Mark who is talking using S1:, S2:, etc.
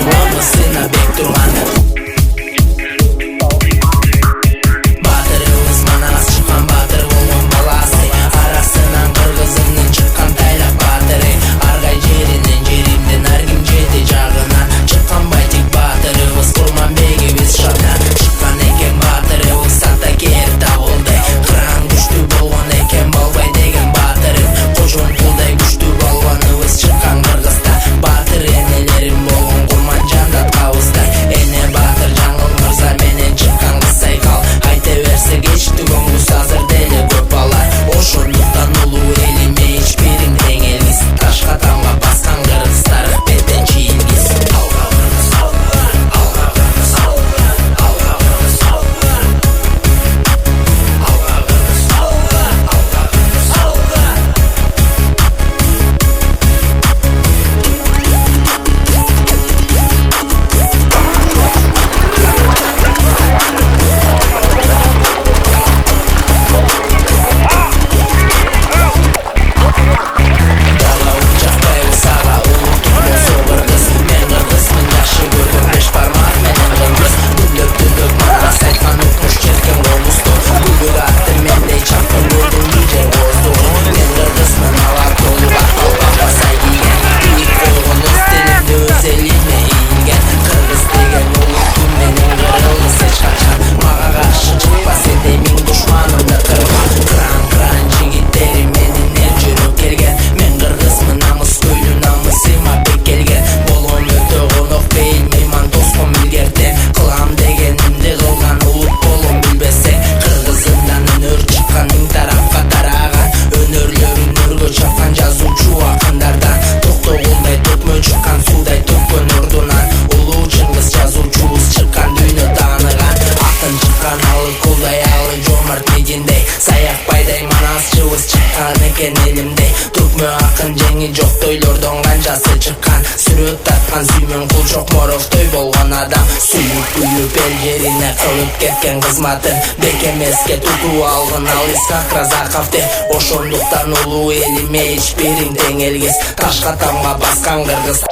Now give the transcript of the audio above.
S1: туғанды сыйнап бек тұрғаны. Батырыбыз манас шыққан батыр болған баласы, арасынан қырғызымның шыққан тайлақ батыры. Арғай жерінен жерімден аргим жеті жағынан шыққан байтик батырыбыз, Курманбегибиз шатынан шыққан екен батырыбыз. Сата кер тағылдай қыран күшті болған екен Балбай деген батырым, қожон құлдай күшті болғаныбыз шыққан Қырғызда. Батыр енелерім болған Курман жандат қауыздай, эне батыр жаңыл мырза менен шыққан қысай қал. Айта берсе кечті көңгүс азыр деле көп бала, ошондуктан улуу элиме ичбириң тең элгиз. Ташка тамга баскан кыргыздар бетен чийилгиз. Алга Кыргыз, алга Кыргыз, алга Кыргыз, алга Кыргыз, алга Кыргыз, алга. Дала учактай сага улуттук болсо кыргыз, мен кыргызмын жакшы көргөн беш бармак менен кыргыз. Түндөк манас айткан укмуш четкен комузду, күбүк атты мендей чапкын көрдүм бийже коздугу. Мен кыргызмын алар толуп акалга сай кийген, бийик койгон өз тилимди өз элиме ийинген. Кыргыз деген улутту менин кыргыз эч качан мага каршы чыкпас эте миң душманымды кырган. Кран жигиттери менин эл жүрүп келген, мен кыргызмын намыс көйлү намысыма бек келген. Болгон өтө конок бейил мейман тоскон билгертен, кылам дегенимди кылган улут болом билбесе. Кыргызымдан өнөр чыккан миң тарапка тараган, өнөрлөрүн өргө чапкан жазуучу акындардан. Токтогулдай төкмө чыккан суудай төккөн ордунан, улуу Чыңгыз жазуучубуз чыккан дүйнө тааныган. Атын чыккан алы кулдай алы жомарт мединдей, Саякбайдай манасчыбыз чыккан экен элимдей. Түркмө акын жеңи жок тойлордон канчасы чыккан, сүрөт тарткан Сүймөн Кулчок Моровдой болгон адам. Сүйүп күйүп эл жерине кылып кеткен кызматын, бек эмеске тутуп алган ал Исхак Разаковди. Ошондуктан улуу элиме ичбириң тең элгиз, ташка тамга баскан кыргыз.